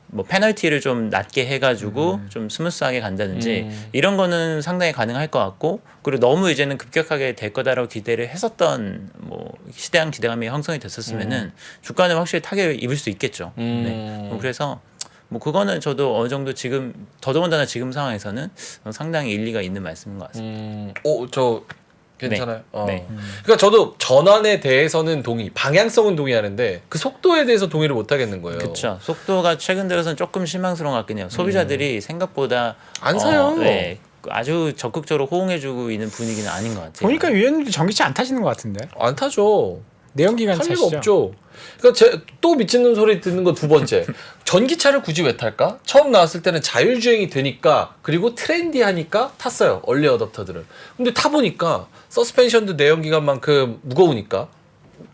Speaker 3: 뭐 페널티를 좀 낮게 해가지고 좀 스무스하게 간다든지 이런 거는 상당히 가능할 것 같고 그리고 너무 이제는 급격하게 될 거다라고 기대를 했었던 뭐 시대한 기대감이 형성이 됐었으면은 주가는 확실히 타격을 입을 수 있겠죠. 네. 그래서 뭐 그거는 저도 어느 정도 지금 더더군다나 지금 상황에서는 상당히 일리가 있는 말씀인 것 같습니다.
Speaker 1: 저 괜찮아요.
Speaker 3: 네.
Speaker 1: 그러니까 저도 전환에 대해서는 방향성은 동의하는데 그 속도에 대해서 동의를 못 하겠는 거예요.
Speaker 3: 그렇죠. 속도가 최근 들어서는 조금 실망스러운 것 같긴 해요. 소비자들이 생각보다
Speaker 1: 안 사요.
Speaker 3: 네, 아주 적극적으로 호응해주고 있는 분위기는 아닌 것 같아요.
Speaker 2: 보니까 위원님도 전기차 안 타시는 것 같은데.
Speaker 1: 안 타죠.
Speaker 2: 내연기관
Speaker 1: 탈 리가
Speaker 2: 차시죠.
Speaker 1: 없죠. 그러니까 또 미친놈 소리 듣는 거 두 번째. 전기차를 굳이 왜 탈까? 처음 나왔을 때는 자율주행이 되니까 그리고 트렌디하니까 탔어요. 얼리 어댑터들은. 근데 타보니까 서스펜션도 내연기관만큼 무거우니까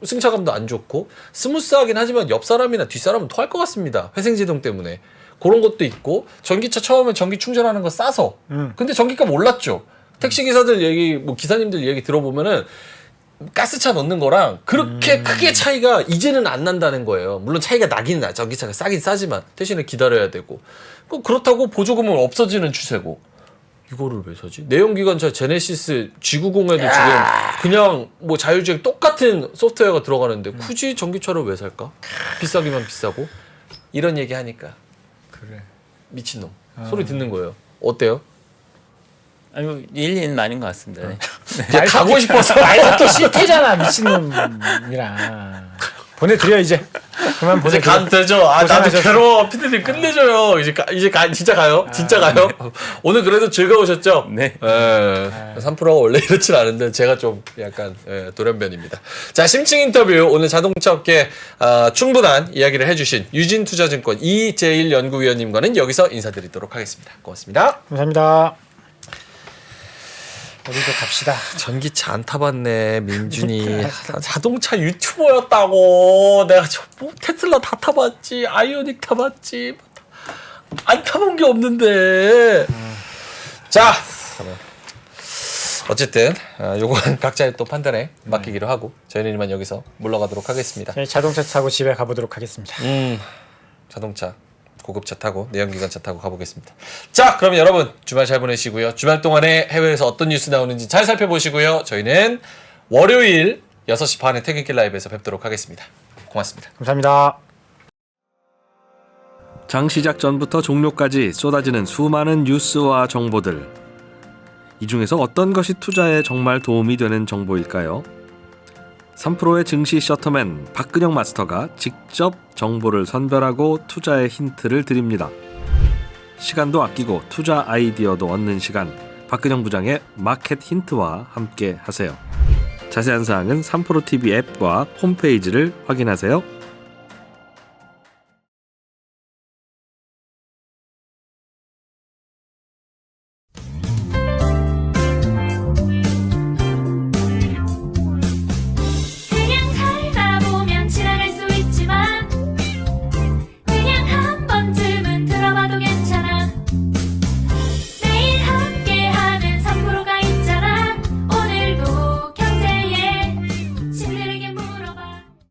Speaker 1: 승차감도 안 좋고 스무스하긴 하지만 옆 사람이나 뒷 사람은 토할 것 같습니다. 회생제동 때문에. 그런 것도 있고 전기차 처음에 전기 충전하는 거 싸서. 근데 전기값 올랐죠. 택시기사들 얘기, 뭐 기사님들 얘기 들어보면은 가스차 넣는 거랑 그렇게 크게 차이가 이제는 안 난다는 거예요. 물론 차이가 나긴 나. 전기차가 싸긴 싸지만 대신에 기다려야 되고. 그렇다고 보조금은 없어지는 추세고. 이거를 왜 사지? 내연기관차 제네시스 G90에도 지금 그냥 뭐 자율주행 똑같은 소프트웨어가 들어가는데 굳이 전기차를 왜 살까? 비싸기만 비싸고. 이런 얘기 하니까
Speaker 2: 그래.
Speaker 1: 미친놈. 소리 듣는 거예요. 어때요?
Speaker 3: 아니 뭐 일리는 많은 것 같습니다. 네.
Speaker 1: 그냥 가고 싶어서.
Speaker 2: 말 듣기 싫대잖아 미친놈이랑. 보내드려 이제. 그만
Speaker 1: 이제
Speaker 2: 보내드려.
Speaker 1: 가도 되죠? 나도
Speaker 2: 고생하셨어.
Speaker 1: 괴로워. 피디님 끝내줘요. 진짜 가요? 진짜 가요? 오늘 그래도 즐거우셨죠?
Speaker 3: 네.
Speaker 1: 3%가 원래 이렇진 않은데 제가 좀 약간 돌연변입니다. 자, 심층 인터뷰 오늘 자동차 업계 충분한 이야기를 해주신 유진투자증권 이재일 연구위원님과는 여기서 인사드리도록 하겠습니다. 고맙습니다.
Speaker 2: 감사합니다. 우리도 갑시다.
Speaker 1: 전기차 안 타봤네 민준이. 자동차 유튜버였다고. 내가 테슬라 다 타봤지, 아이오닉 타봤지, 안 타본 게 없는데. 자, 어쨌든 요건 각자의 또 판단에 맡기기로 하고 저희는 이만 여기서 물러가도록 하겠습니다.
Speaker 2: 저희 자동차 타고 집에 가보도록 하겠습니다.
Speaker 1: 자동차 고급차 타고 내연기관차 타고 가보겠습니다. 자, 그러면 여러분 주말 잘 보내시고요. 주말 동안에 해외에서 어떤 뉴스 나오는지 잘 살펴보시고요. 저희는 월요일 6시 반에 퇴근길 라이브에서 뵙도록 하겠습니다. 고맙습니다.
Speaker 2: 감사합니다.
Speaker 4: 장 시작 전부터 종료까지 쏟아지는 수많은 뉴스와 정보들. 이 중에서 어떤 것이 투자에 정말 도움이 되는 정보일까요? 3프로의 증시 셔터맨 박근영 마스터가 직접 정보를 선별하고 투자의 힌트를 드립니다. 시간도 아끼고 투자 아이디어도 얻는 시간, 박근영 부장의 마켓 힌트와 함께 하세요. 자세한 사항은 3프로TV 앱과 홈페이지를 확인하세요.